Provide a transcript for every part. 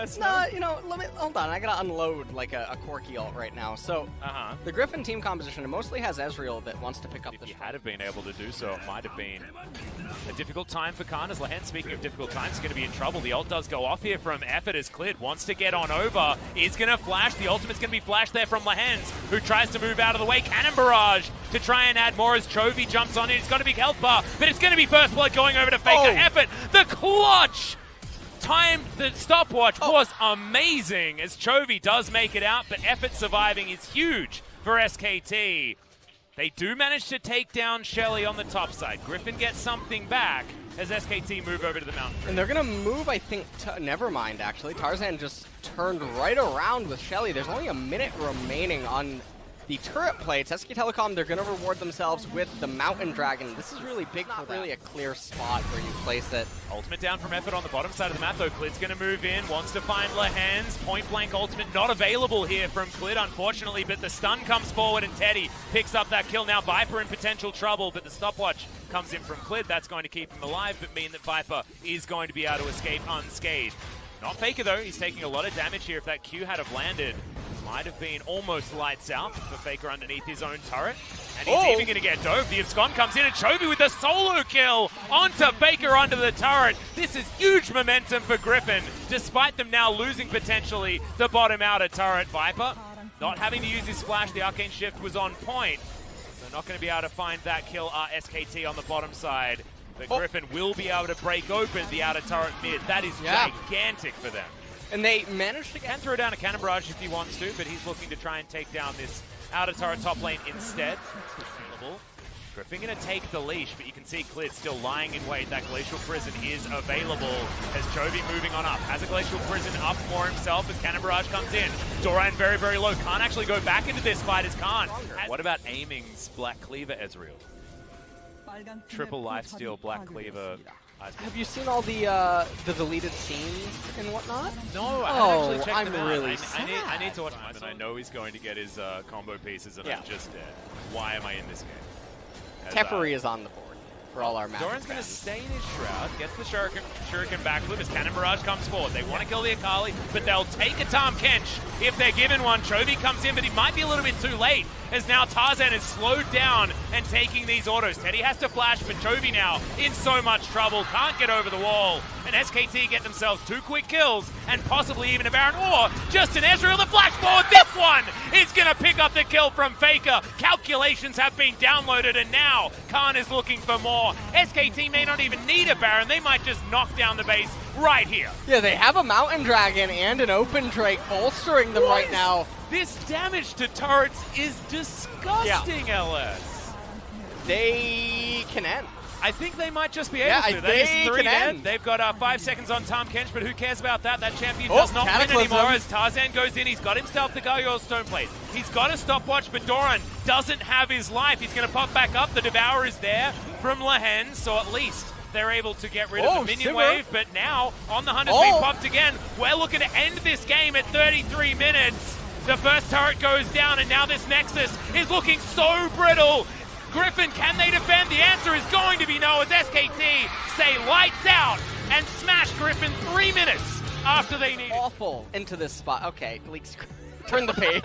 LS? No, you know, hold on. I gotta unload like a quirky ult right now. So, the Griffin team composition mostly has Ezreal that wants to pick up the If he had have been able to do so, it might have been a difficult time for Khan. As Lehen, speaking of difficult times, is going to be in trouble. The ult does go off here from Effort as Clid wants to get on over. Is going to flash. The ultimate's going to be flashed there from Lehens, who tries to move out of the way. Cannon Barrage to try and add more as Chovy jumps on in. It's got a big health bar, but it's going to be First Blood going over to Faker. Effort, the clutch! The stopwatch was amazing as Chovy does make it out, but Effort surviving is huge for SKT. They do manage to take down Shelly on the top side. Griffin gets something back as SKT move over to the mountain. And they're going to move, I think, never mind, actually. Tarzan just turned right around with Shelly. There's only a minute remaining on the turret plates. SK Telecom, they're going to reward themselves with the Mountain Dragon. This is really big for really a clear spot where you place it. Ultimate down from Effort on the bottom side of the map, though. Clid's going to move in, wants to find Lehens. Point blank ultimate not available here from Clid, unfortunately, but the stun comes forward and Teddy picks up that kill. Now Viper in potential trouble, but the stopwatch comes in from Clid. That's going to keep him alive, but mean that Viper is going to be able to escape unscathed. Not Faker, though. He's taking a lot of damage here. If that Q had have landed, might have been almost lights out for Faker underneath his own turret. And he's even going to get dove. The Abscond comes in and Chovy with a solo kill onto Faker under the turret. This is huge momentum for Griffin, despite them now losing potentially the bottom outer turret. Viper not having to use his flash. The Arcane Shift was on point. So not going to be able to find that kill. SKT on the bottom side. But Griffin will be able to break open the outer turret mid. That is gigantic for them. And they managed to can throw down a Cannon Barrage if he wants to, but he's looking to try and take down this outer turret top lane instead. Griffin going to take the leash, but you can see Clid still lying in wait. That Glacial Prison is available as Chovy moving on up. Has a Glacial Prison up for himself as Cannon Barrage comes in. Doran very, very low. Can't actually go back into this fight as Khan. What about aiming's Black Cleaver, Ezreal? Triple lifesteal, Black Cleaver. Have you seen all the deleted scenes and whatnot? No, I haven't actually checked I'm them really out. sad. I need to watch them. And I know he's going to get his combo pieces, and I'm just dead. Why am I in this game? Teferi is on the board for all our matches. Doran's going to stay in his Shroud, gets the Shuriken backflip as Cannon Barrage comes forward. They want to kill the Akali, but they'll take a Tahm Kench if they're given one. Chovy comes in, but he might be a little bit too late, as now Tarzan is slowed down and taking these autos. Teddy has to flash, but Chovy now in so much trouble, can't get over the wall. And SKT get themselves 2 quick kills and possibly even a Baron, or just an Ezreal. The flash forward, this one is going to pick up the kill from Faker. Calculations have been downloaded, and now Khan is looking for more. SKT may not even need a Baron, they might just knock down the base right here. Yeah, they have a Mountain Dragon and an Open Drake bolstering them right now. This damage to turrets is disgusting, LS. They can end. I think they might just be able to. They can end. They've got 5 seconds on Tahm Kench, but who cares about that? That champion does not win anymore as Tarzan goes in. He's got himself the Gargoyle Stone Plate. He's got a stopwatch, but Doran doesn't have his life. He's going to pop back up. The Devourer is there from Lehen, so at least they're able to get rid of the minion wave, but now on the Hunt has been popped again. We're looking to end this game at 33 minutes. The first turret goes down, and now this Nexus is looking so brittle. Griffin, can they defend? The answer is going to be no, as SKT say lights out and smash Griffin 3 minutes after they need awful into this spot. Okay, leak screen. Turn the page.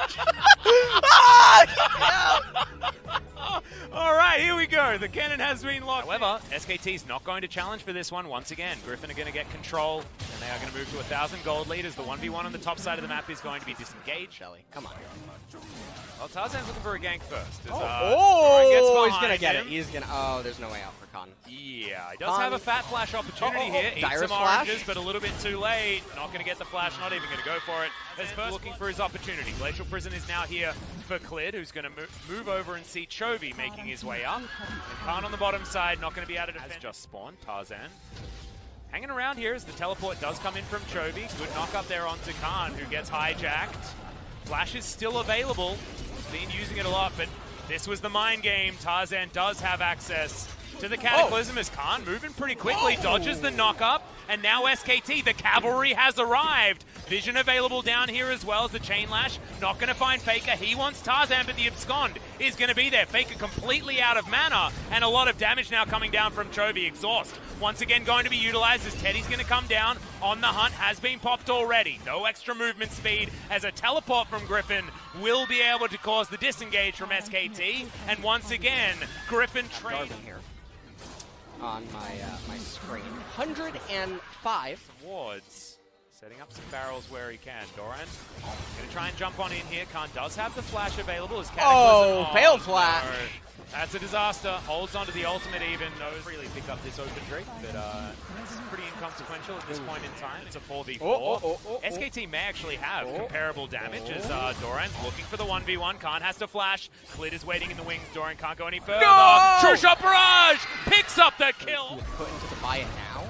All right, here we go. The cannon has been locked. However, SKT's not going to challenge for this one once again. Griffin are going to get control, and they are going to move to 1,000 gold lead as the 1v1 on the top side of the map is going to be disengaged. Shelly, come on. Well, Tarzan's looking for a gank first. As, he's going to get it. He's going to... Oh, there's no way out for Khan. Yeah, he does have a fat flash opportunity here. Eats some oranges, but a little bit too late. Not going to get the flash, not even going to go for it. As first looking for his opportunity. Glacial Prison is now here for Clid, who's going to move over and see Chovy making his way up. And Khan on the bottom side, not going to be able to defend. Has just spawned, Tarzan. Hanging around here as the teleport does come in from Chovy. Good knock up there onto Khan, who gets hijacked. Flash is still available. Been using it a lot, but this was the mind game. Tarzan does have access to the Cataclysm as Khan moving pretty quickly, dodges the knock-up, and now SKT, the cavalry has arrived. Vision available down here as well as the Chain Lash. Not going to find Faker. He wants Tarzan, but the Abscond is going to be there. Faker completely out of mana, and a lot of damage now coming down from Chovy. Exhaust once again going to be utilized as Teddy's going to come down. On the hunt has been popped already. No extra movement speed as a teleport from Griffin will be able to cause the disengage from SKT. And once again, Griffin trade here on my screen. 105 wards. Setting up some barrels where he can. Doran going to try and jump on in here. Khan does have the flash available. As Cataclysm. Failed flash. No. That's a disaster. Holds onto the ultimate even. Knows really pick up this open tree, but it's pretty inconsequential at this point in time. It's a 4v4. SKT may actually have comparable damage as Doran's looking for the 1v1. Khan has to flash. Clid is waiting in the wings. Doran can't go any further. No! True Shot Barrage picks up the kill. Put into the buy-in now.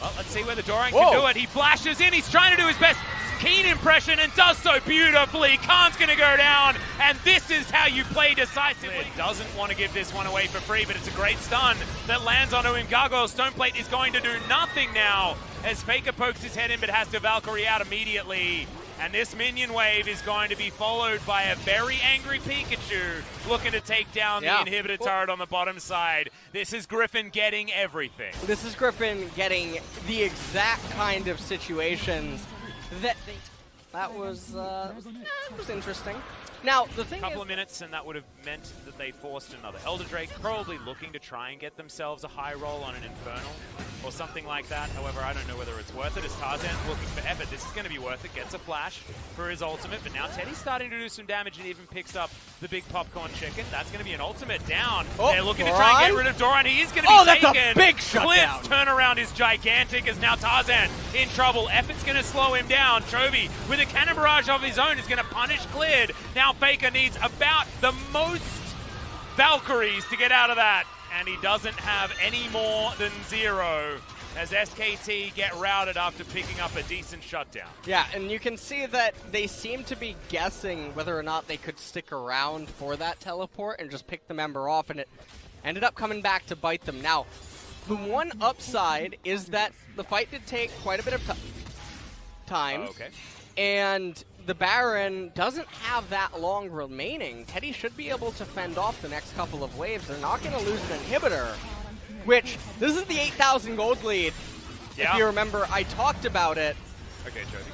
Well, let's see whether Doran can do it. He flashes in. He's trying to do his best keen impression and does so beautifully. Khan's going to go down, and this is how you play decisively. Doesn't want to give this one away for free, but it's a great stun that lands onto him. Gargoyle Stoneplate is going to do nothing now as Faker pokes his head in, but has to Valkyrie out immediately. And this minion wave is going to be followed by a very angry Pikachu looking to take down the inhibitor turret on the bottom side. This is Griffin getting everything. This is Griffin getting the exact kind of situations that was interesting. Now, the thing is... A couple of minutes, and that would have meant that they forced another Elder Drake, probably looking to try and get themselves a high roll on an Infernal or something like that. However, I don't know whether it's worth it as Tarzan's looking for effort. This is going to be worth it. Gets a flash for his ultimate, but now Teddy's starting to do some damage and even picks up the big popcorn chicken. That's going to be an ultimate down. They're looking to try and get rid of Doran. He is going to be taken. That's a big shutdown. Clid's turnaround is gigantic as now Tarzan in trouble. Effort's going to slow him down. Chovy with a cannon barrage of his own is going to punish Clid. Now Faker needs about the most Valkyries to get out of that, and he doesn't have any more than 0 as SKT get routed after picking up a decent shutdown. Yeah, and you can see that they seem to be guessing whether or not they could stick around for that teleport and just pick the member off, and it ended up coming back to bite them. Now, the one upside is that the fight did take quite a bit of time, and the Baron doesn't have that long remaining. Teddy should be able to fend off the next couple of waves. They're not going to lose an inhibitor, which, this is the 8,000 gold lead. If you remember, I talked about it. Okay, Jody.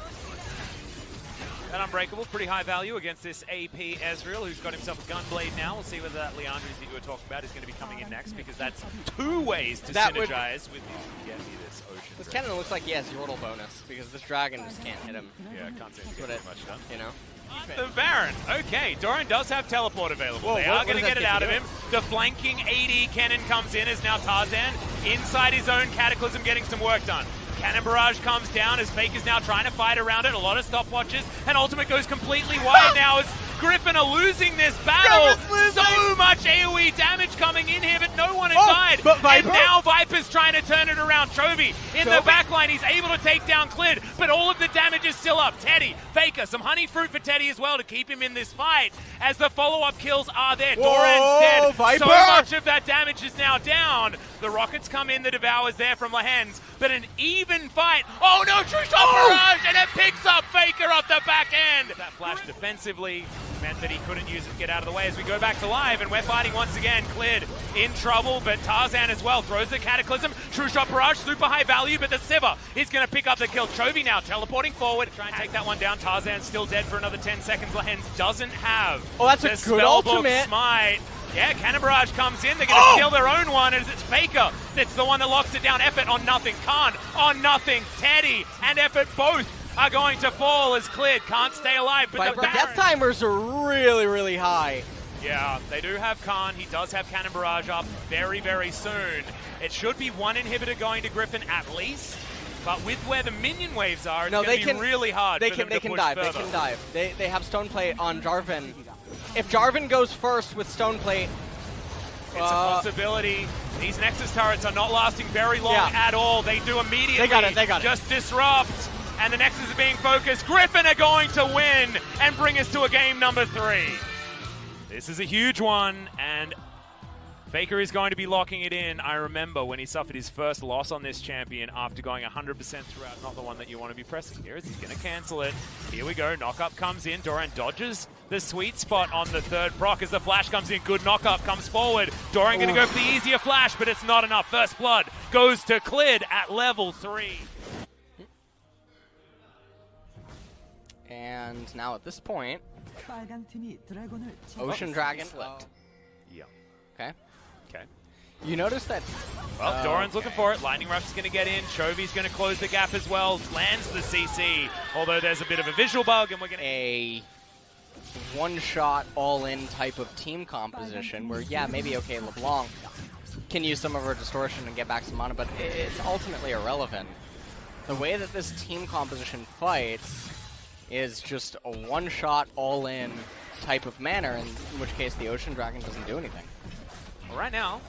An Unbreakable, pretty high value against this AP Ezreal, who's got himself a Gunblade now. We'll see whether that Leandris that you were talking about is going to be coming in next, because that's 2 ways to synergize with him. Get me this Ocean. This Cannon looks like he has Yordle bonus, because this dragon just can't hit him. Yeah, I can't seem to get too much done. You know? The Baron. Okay, Doran does have teleport available. They are going to get it out of him. The flanking AD cannon comes in as now Tarzan inside his own Cataclysm getting some work done. Cannon Barrage comes down as Faker's now trying to fight around it. A lot of stopwatches, and Ultimate goes completely wide now as Griffin are losing this battle. So much AoE damage coming in here, but no one inside. And now Viper's trying to turn it around. Chovy in the backline. He's able to take down Clid, but all of the damage is still up. Teddy, Faker, some honey fruit for Teddy as well to keep him in this fight as the follow-up kills are there. Doran's dead. Viper. So much of that damage is now down. The rockets come in, the Devour's there from Lehens, but an even fight. Oh no, True Shot Barrage, and it picks up Faker off the back end. That flash defensively meant that he couldn't use it, get out of the way as we go back to live, and we're fighting once again. Clid in trouble, but Tarzan as well throws the Cataclysm. True Shot Barrage, super high value, but the Sivir is going to pick up the kill. Chovy now teleporting forward, try and take that one down. Tarzan's still dead for another 10 seconds. Lehens doesn't have that's a good ultimate. Smite. Yeah, Cannon Barrage comes in. They're going to steal their own one as it's Faker that's the one that locks it down. Effort on nothing. Khan on nothing. Teddy and Effort both are going to fall as Clid can't stay alive. But the death timers are really, really high. Yeah, they do have Khan. He does have Cannon Barrage up very, very soon. It should be one inhibitor going to Griffin at least. But with where the minion waves are, it's going to be really hard for them to push further. They can dive. They have Stoneplate on Jarvan. If Jarvan goes first with Stoneplate, it's a possibility. These Nexus turrets are not lasting very long at all. They do immediately they got it. Just disrupt. And the Nexus is being focused. Griffin are going to win and bring us to a game number 3. This is a huge one, and Faker is going to be locking it in. I remember when he suffered his first loss on this champion after going 100% throughout. Not the one that you want to be pressing here, as he's going to cancel it. Here we go. Knock-up comes in. Doran dodges the sweet spot on the third proc as the flash comes in. Good knock-up comes forward. Doran going to go for the easier flash, but it's not enough. First blood goes to Clid at level 3. And now at this point, Ocean Dragon flipped. Yeah. Okay. Okay. You notice that... Well, Doran's looking for it. Lightning Rush is going to get in. Chovy's going to close the gap as well. Lands the CC. Although there's a bit of a visual bug, and we're going to... A one-shot, all-in type of team composition where, yeah, maybe, okay, LeBlanc can use some of her distortion and get back some mana, but it's ultimately irrelevant. The way that this team composition fights is just a one-shot, all-in type of manner, in which case the Ocean Dragon doesn't do anything. Well, right now,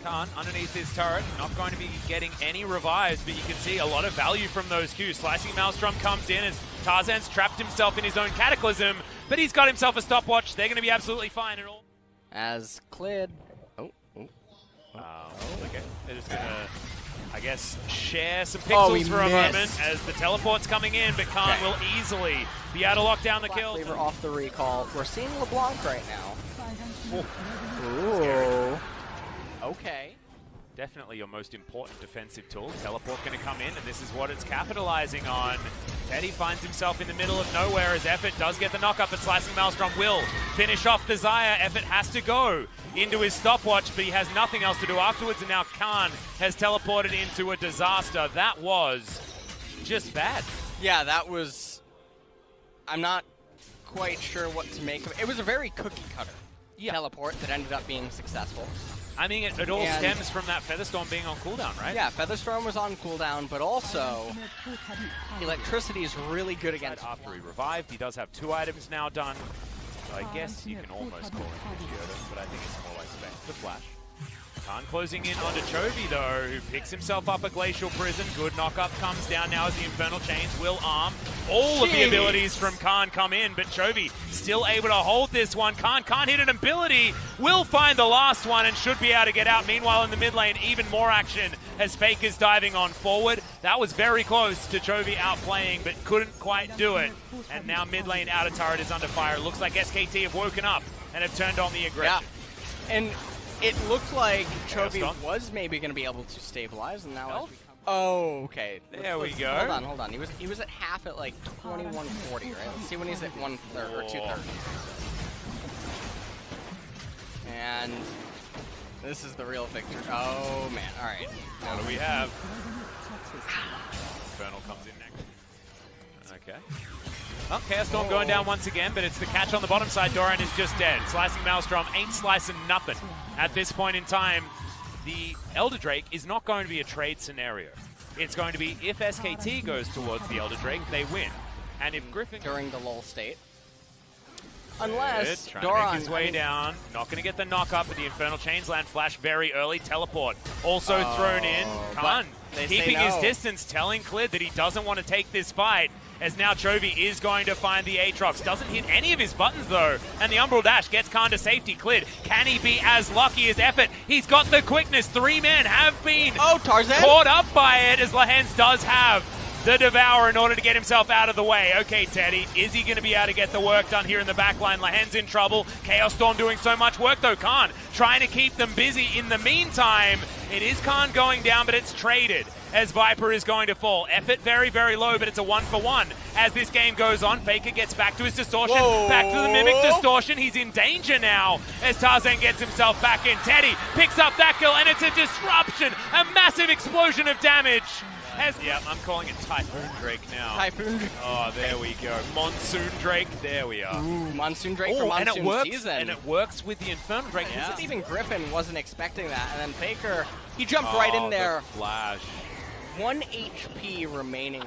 Khan underneath his turret, not going to be getting any revives, but you can see a lot of value from those Qs. Slicing Maelstrom comes in as Tarzan's trapped himself in his own Cataclysm, but he's got himself a stopwatch. They're going to be absolutely fine at all. As Clid... Okay. They're just going to, I guess, share some pixels for a moment as the teleport's coming in, but Khan will easily be able to lock down the kill. Cleaver off the recall. We're seeing LeBlanc right now. Ooh. Okay. Definitely your most important defensive tool. Teleport going to come in, and this is what it's capitalizing on. Teddy finds himself in the middle of nowhere as Effort does get the knock-up, but Slicing Maelstrom will finish off the Xayah. Effort has to go into his stopwatch, but he has nothing else to do afterwards, and now Khan has teleported into a disaster. That was just bad. Yeah, that was... I'm not quite sure what to make of it. It was a very cookie-cutter teleport that ended up being successful. I mean, it all stems from that Featherstorm being on cooldown, right? Yeah, Featherstorm was on cooldown, but also electricity is really good against... After he revived, he does have 2 items now done. So I guess you can almost call it Geoda, but I think it's more like the Flash. Khan closing in onto Chovy, though, who picks himself up a Glacial Prison. Good knock-up comes down now as the Infernal Chains will arm. All of the abilities from Khan come in, but Chovy still able to hold this one. Khan can't hit an ability, will find the last one and should be able to get out. Meanwhile, in the mid lane, even more action as Faker's diving on forward. That was very close to Chovy outplaying, but couldn't quite do it. And now mid lane outer turret is under fire. It looks like SKT have woken up and have turned on the aggression. Yeah. And it looked like Chovy was maybe going to be able to stabilize, and now... Oh, okay. There we go. Hold on. He was at half at like 2140, right? Let's see when he's at 1/3 or 2/3. And this is the real victory. Oh man! All right. What do we have? Infernal comes in next. Okay. Well, Chaos Storm going down once again, but it's the catch on the bottom side. Doran is just dead. Slicing Maelstrom ain't slicing nothing at this point in time. The Elder Drake is not going to be a trade scenario. It's going to be if SKT goes towards the Elder Drake, they win. And if Griffin... During the lull state. Unless Doran to make his way down. Not going to get the knock-up, but the Infernal Chains land flash very early. Teleport also thrown in. Khan keeping his distance, telling Clid that he doesn't want to take this fight. As now Chovy is going to find the Aatrox. Doesn't hit any of his buttons though. And the Umbral Dash gets Khan to safety. Clid, can he be as lucky as Effort? He's got the quickness. 3 men have been Tarzan caught up by it, as Lahens does have the Devour in order to get himself out of the way. Okay, Teddy, is he going to be able to get the work done here in the back line? Lahens in trouble. Chaos Storm doing so much work though. Khan trying to keep them busy. In the meantime, it is Khan going down, but it's traded as Viper is going to fall. Effort very, very low, but it's a 1-for-1. As this game goes on, Faker gets back to his distortion, back to the Mimic distortion. He's in danger now as Tarzan gets himself back in. Teddy picks up that kill, and it's a disruption, a massive explosion of damage. Yeah, I'm calling it Typhoon Drake now. Typhoon Drake. Oh, there we go. Monsoon Drake, there we are. Ooh, Monsoon Drake for Monsoon season. And it works with the Infernal Drake. Yeah. Even Griffin wasn't expecting that, and then Faker, he jumped right in there. The flash. 1 HP remaining.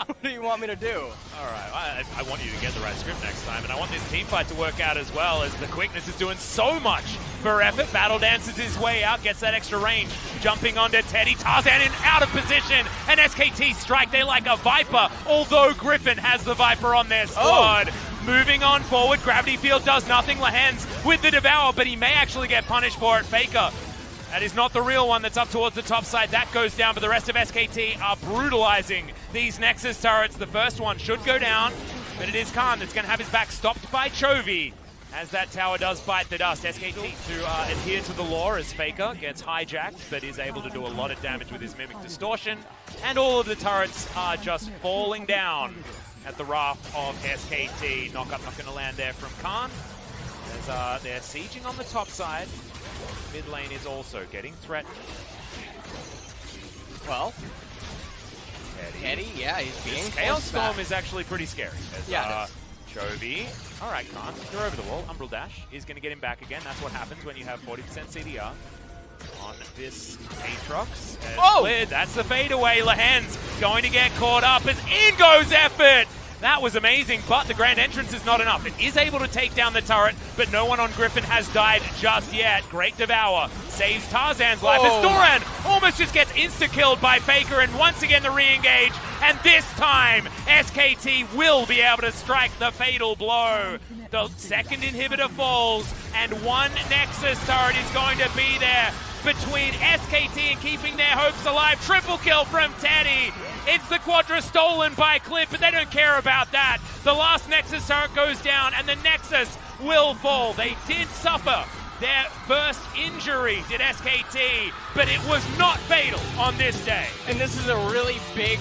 What do you want me to do? All right, I want you to get the right script next time, and I want this team fight to work out as well, as the quickness is doing so much for Effort. Battle dances his way out, gets that extra range, jumping onto Teddy. Tarzan in out of position, and SKT strike. They like a Viper, although Griffin has the Viper on their squad. moving on forward. Gravity Field does nothing. Lehens with the Devour, but he may actually get punished for it. Faker, that is not the real one that's up towards the top side. That goes down, but the rest of SKT are brutalizing these Nexus turrets. The first one should go down, but it is Khan that's going to have his back stopped by Chovy as that tower does bite the dust. SKT to adhere to the law as Faker gets hijacked, but is able to do a lot of damage with his Mimic Distortion. And all of the turrets are just falling down at the wrath of SKT. Knock-up not going to land there from Khan. As they're sieging on the top side. Mid lane is also getting threatened. Well, Teddy, yeah, he's being this Chaos Storm is actually pretty scary. As, yeah, Chovy. All right, Khan, you're over the wall. Umbral Dash is going to get him back again. That's what happens when you have 40% CDR on this Aatrox. Oh! That's the fadeaway. Lehens going to get caught up as in goes Effort. That was amazing, but the grand entrance is not enough. It is able to take down the turret, but no one on Griffin has died just yet. Great Devour saves Tarzan's life as Doran almost just gets insta-killed by Faker, and once again the re-engage, and this time SKT will be able to strike the fatal blow. The second inhibitor falls, and one Nexus turret is going to be there between SKT and keeping their hopes alive. Triple kill from Teddy. It's the Quadra stolen by Clip, but they don't care about that. The last Nexus turret goes down, and the Nexus will fall. They did suffer their first injury, did SKT, but it was not fatal on this day. And this is a really big